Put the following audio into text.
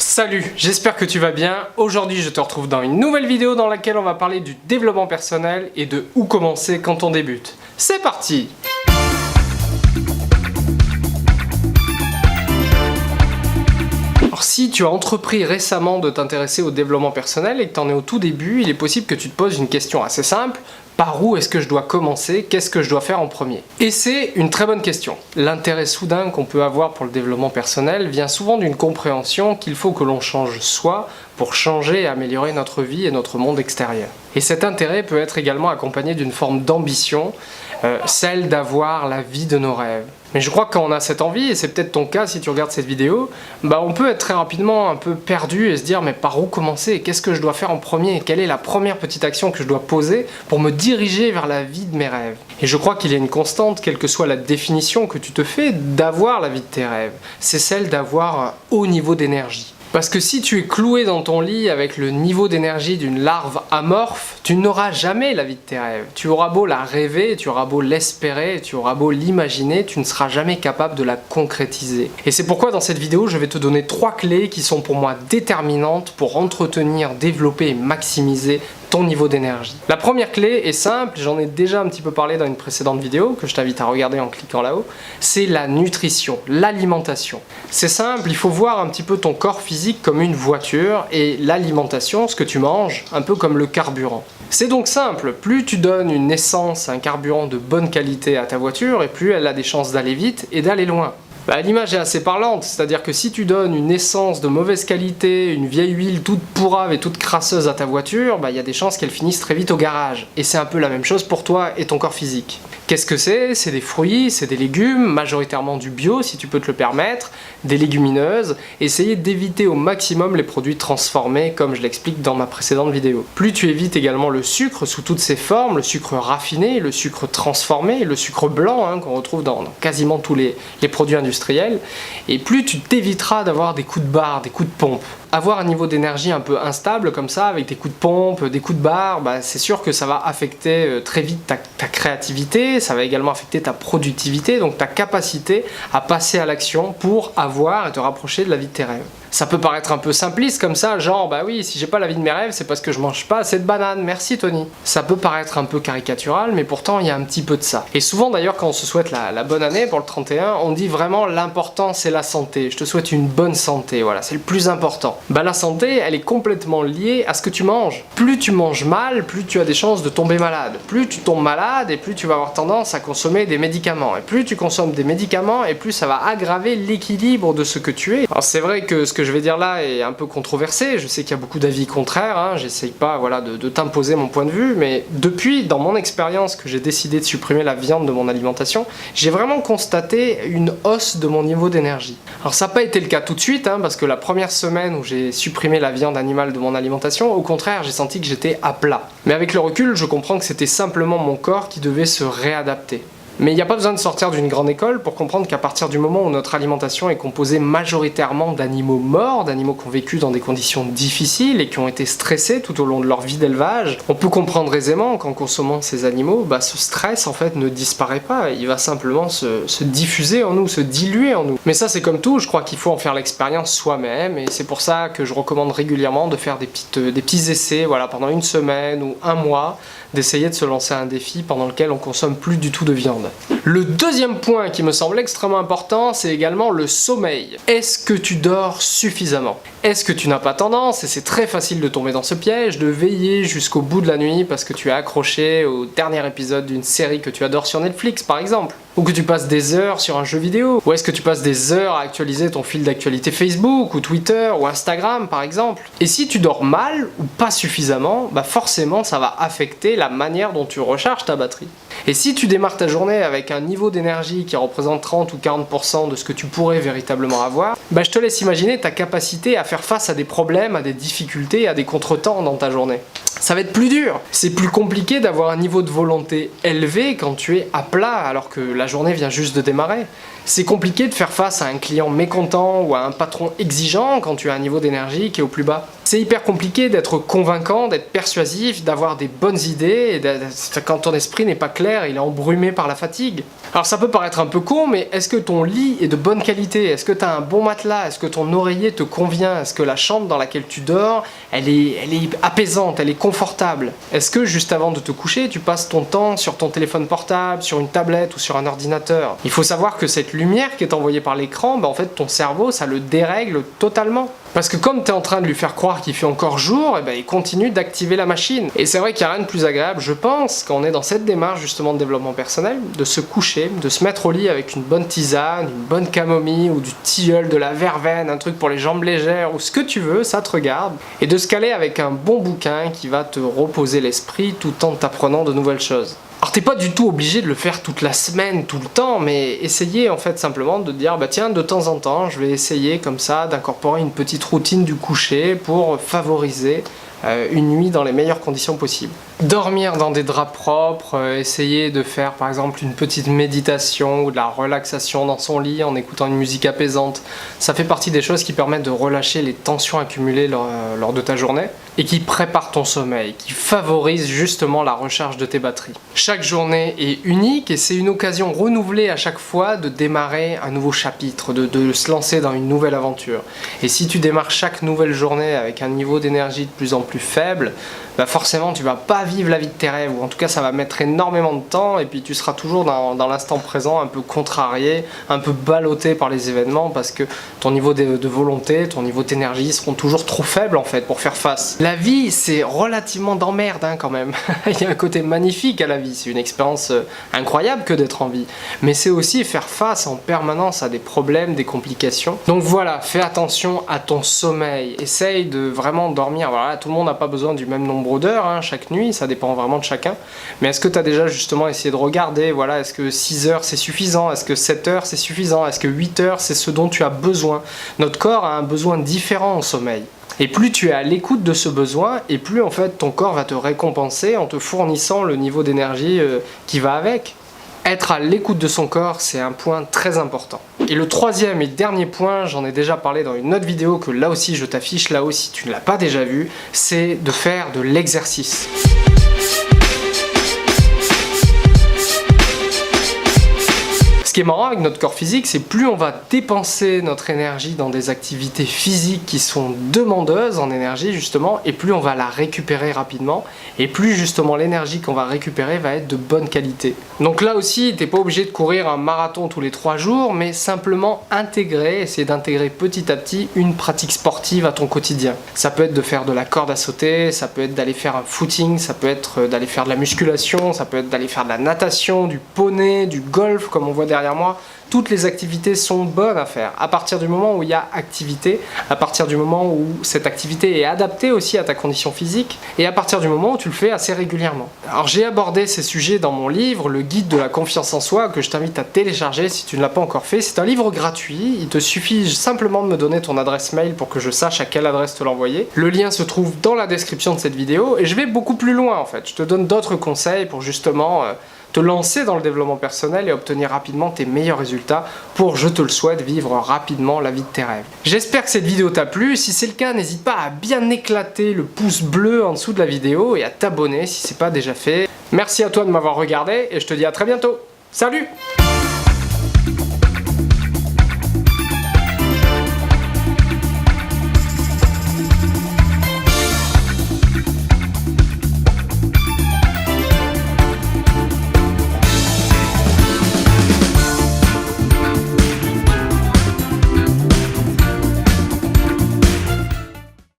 Salut, j'espère que tu vas bien. Aujourd'hui, je te retrouve dans une nouvelle vidéo dans laquelle on va parler du développement personnel et de où commencer quand on débute. C'est parti! Alors, si tu as entrepris récemment de t'intéresser au développement personnel et que tu en es au tout début, il est possible que tu te poses une question assez simple. Par où est-ce que je dois commencer? Qu'est-ce que je dois faire en premier? Et c'est une très bonne question. L'intérêt soudain qu'on peut avoir pour le développement personnel vient souvent d'une compréhension qu'il faut que l'on change soi pour changer et améliorer notre vie et notre monde extérieur. Et cet intérêt peut être également accompagné d'une forme d'ambition, celle d'avoir la vie de nos rêves. Mais je crois que quand on a cette envie, et c'est peut-être ton cas si tu regardes cette vidéo, on peut être très rapidement un peu perdu et se dire mais par où commencer? Qu'est-ce que je dois faire en premier? Quelle est la première petite action que je dois poser pour me diriger vers la vie de mes rêves? Et je crois qu'il y a une constante, quelle que soit la définition que tu te fais, d'avoir la vie de tes rêves. C'est celle d'avoir un haut niveau d'énergie. Parce que si tu es cloué dans ton lit avec le niveau d'énergie d'une larve amorphe, tu n'auras jamais la vie de tes rêves. Tu auras beau la rêver, tu auras beau l'espérer, tu auras beau l'imaginer, tu ne seras jamais capable de la concrétiser. Et c'est pourquoi dans cette vidéo, je vais te donner 3 clés qui sont pour moi déterminantes pour entretenir, développer et maximiser ton niveau d'énergie. La première clé est simple, j'en ai déjà un petit peu parlé dans une précédente vidéo que je t'invite à regarder en cliquant là-haut, c'est la nutrition, l'alimentation. C'est simple, il faut voir un petit peu ton corps physique comme une voiture et l'alimentation, ce que tu manges, un peu comme le carburant. C'est donc simple, plus tu donnes une essence, un carburant de bonne qualité à ta voiture et plus elle a des chances d'aller vite et d'aller loin. L'image est assez parlante, c'est-à-dire que si tu donnes une essence de mauvaise qualité, une vieille huile toute pourrave et toute crasseuse à ta voiture, il y a des chances qu'elle finisse très vite au garage. Et c'est un peu la même chose pour toi et ton corps physique. Qu'est-ce que c'est? C'est des fruits, c'est des légumes, majoritairement du bio si tu peux te le permettre, des légumineuses. Essayez d'éviter au maximum les produits transformés comme je l'explique dans ma précédente vidéo. Plus tu évites également le sucre sous toutes ses formes, le sucre raffiné, le sucre transformé, le sucre blanc qu'on retrouve dans quasiment tous les produits industriels, et plus tu t'éviteras d'avoir des coups de barre, des coups de pompe. Avoir un niveau d'énergie un peu instable comme ça, avec des coups de pompe, des coups de barre, c'est sûr que ça va affecter très vite ta créativité, ça va également affecter ta productivité, donc ta capacité à passer à l'action pour avoir et te rapprocher de la vie de tes rêves. Ça peut paraître un peu simpliste comme ça, genre oui, si j'ai pas la vie de mes rêves, c'est parce que je mange pas assez de bananes, merci Tony. Ça peut paraître un peu caricatural, mais pourtant il y a un petit peu de ça. Et souvent d'ailleurs quand on se souhaite la bonne année pour le 31, on dit vraiment l'important c'est la santé. Je te souhaite une bonne santé, voilà, c'est le plus important. La santé, elle est complètement liée à ce que tu manges. Plus tu manges mal, plus tu as des chances de tomber malade. Plus tu tombes malade et plus tu vas avoir tendance à consommer des médicaments. Et plus tu consommes des médicaments et plus ça va aggraver l'équilibre de ce que tu es. Alors c'est vrai que ce que je vais dire là est un peu controversé, je sais qu'il y a beaucoup d'avis contraires, j'essaye pas de t'imposer mon point de vue, mais depuis, dans mon expérience que j'ai décidé de supprimer la viande de mon alimentation, j'ai vraiment constaté une hausse de mon niveau d'énergie. Alors ça n'a pas été le cas tout de suite, parce que la première semaine où j'ai supprimé la viande animale de mon alimentation, au contraire j'ai senti que j'étais à plat. Mais avec le recul, je comprends que c'était simplement mon corps qui devait se réadapter. Mais il n'y a pas besoin de sortir d'une grande école pour comprendre qu'à partir du moment où notre alimentation est composée majoritairement d'animaux morts, d'animaux qui ont vécu dans des conditions difficiles et qui ont été stressés tout au long de leur vie d'élevage, on peut comprendre aisément qu'en consommant ces animaux, ce stress en fait ne disparaît pas, il va simplement se diffuser en nous, se diluer en nous. Mais ça c'est comme tout, je crois qu'il faut en faire l'expérience soi-même et c'est pour ça que je recommande régulièrement de faire des petits essais, pendant une semaine ou un mois, d'essayer de se lancer un défi pendant lequel on consomme plus du tout de viande. Le deuxième point qui me semble extrêmement important, c'est également le sommeil. Est-ce que tu dors suffisamment? Est-ce que tu n'as pas tendance, et c'est très facile de tomber dans ce piège, de veiller jusqu'au bout de la nuit parce que tu es accroché au dernier épisode d'une série que tu adores sur Netflix par exemple? Ou que tu passes des heures sur un jeu vidéo? Ou est-ce que tu passes des heures à actualiser ton fil d'actualité Facebook ou Twitter ou Instagram par exemple? Et si tu dors mal ou pas suffisamment, forcément ça va affecter la manière dont tu recharges ta batterie. Et si tu démarres ta journée avec un niveau d'énergie qui représente 30 ou 40% de ce que tu pourrais véritablement avoir, je te laisse imaginer ta capacité à faire face à des problèmes, à des difficultés, à des contretemps dans ta journée. Ça va être plus dur. C'est plus compliqué d'avoir un niveau de volonté élevé quand tu es à plat alors que la journée vient juste de démarrer. C'est compliqué de faire face à un client mécontent ou à un patron exigeant quand tu as un niveau d'énergie qui est au plus bas. C'est hyper compliqué d'être convaincant, d'être persuasif, d'avoir des bonnes idées, et quand ton esprit n'est pas clair, il est embrumé par la fatigue. Alors ça peut paraître un peu con, mais est-ce que ton lit est de bonne qualité? Est-ce que tu as un bon matelas? Est-ce que ton oreiller te convient? Est-ce que la chambre dans laquelle tu dors, elle est apaisante, elle est confortable? Est-ce que juste avant de te coucher, tu passes ton temps sur ton téléphone portable, sur une tablette ou sur un ordinateur? Il faut savoir que cette lumière qui est envoyée par l'écran, en fait ton cerveau, ça le dérègle totalement. Parce que comme tu es en train de lui faire croire qu'il fait encore jour, il continue d'activer la machine. Et c'est vrai qu'il n'y a rien de plus agréable, je pense, quand on est dans cette démarche justement de développement personnel, de se coucher, de se mettre au lit avec une bonne tisane, une bonne camomille ou du tilleul, de la verveine, un truc pour les jambes légères ou ce que tu veux, ça te regarde. Et de se caler avec un bon bouquin qui va te reposer l'esprit tout en t'apprenant de nouvelles choses. Alors t'es pas du tout obligé de le faire toute la semaine, tout le temps, mais essayez en fait simplement de dire tiens, de temps en temps je vais essayer comme ça d'incorporer une petite routine du coucher pour favoriser une nuit dans les meilleures conditions possibles. Dormir dans des draps propres, essayer de faire par exemple une petite méditation ou de la relaxation dans son lit en écoutant une musique apaisante. Ça fait partie des choses qui permettent de relâcher les tensions accumulées lors de ta journée et qui préparent ton sommeil, qui favorisent justement la recharge de tes batteries. Chaque journée est unique et c'est une occasion renouvelée à chaque fois de démarrer un nouveau chapitre, de se lancer dans une nouvelle aventure. Et si tu démarres chaque nouvelle journée avec un niveau d'énergie de plus en plus faible, forcément tu vas pas vivre la vie de tes rêves, ou en tout cas ça va mettre énormément de temps et puis tu seras toujours dans l'instant présent, un peu contrarié, un peu ballotté par les événements parce que ton niveau de volonté, ton niveau d'énergie seront toujours trop faibles en fait pour faire face. La vie c'est relativement d'emmerde quand même. Il y a un côté magnifique à la vie, c'est une expérience incroyable que d'être en vie, mais c'est aussi faire face en permanence à des problèmes, des complications. Donc voilà, fais attention à ton sommeil, essaye de vraiment dormir. Voilà, tout le monde n'a pas besoin du même nombre d'heures chaque nuit, ça dépend vraiment de chacun, mais est-ce que tu as déjà justement essayé de regarder, voilà, est-ce que 6 heures c'est suffisant, est-ce que 7 heures c'est suffisant, est-ce que 8 heures c'est ce dont tu as besoin? Notre corps a un besoin différent au sommeil. Et plus tu es à l'écoute de ce besoin, et plus en fait ton corps va te récompenser en te fournissant le niveau d'énergie qui va avec. Être à l'écoute de son corps, c'est un point très important. Et le troisième et dernier point, j'en ai déjà parlé dans une autre vidéo que là aussi je t'affiche là-haut si tu ne l'as pas déjà vu, c'est de faire de l'exercice. Ce qui est marrant avec notre corps physique, c'est plus on va dépenser notre énergie dans des activités physiques qui sont demandeuses en énergie justement, et plus on va la récupérer rapidement, et plus justement l'énergie qu'on va récupérer va être de bonne qualité. Donc là aussi, t'es pas obligé de courir un marathon tous les 3 jours, mais simplement essayer d'intégrer petit à petit une pratique sportive à ton quotidien. Ça peut être de faire de la corde à sauter, ça peut être d'aller faire un footing, ça peut être d'aller faire de la musculation, ça peut être d'aller faire de la natation, du poney, du golf comme on voit derrière moi. Toutes les activités sont bonnes à faire. À partir du moment où il y a activité, à partir du moment où cette activité est adaptée aussi à ta condition physique, et à partir du moment où tu le fais assez régulièrement. Alors j'ai abordé ces sujets dans mon livre, le guide de la confiance en soi, que je t'invite à télécharger si tu ne l'as pas encore fait. C'est un livre gratuit, il te suffit simplement de me donner ton adresse mail pour que je sache à quelle adresse te l'envoyer. Le lien se trouve dans la description de cette vidéo, et je vais beaucoup plus loin en fait. Je te donne d'autres conseils pour justement te lancer dans le développement personnel et obtenir rapidement tes meilleurs résultats pour, je te le souhaite, vivre rapidement la vie de tes rêves. J'espère que cette vidéo t'a plu. Si c'est le cas, n'hésite pas à bien éclater le pouce bleu en dessous de la vidéo et à t'abonner si c'est pas déjà fait. Merci à toi de m'avoir regardé et je te dis à très bientôt. Salut!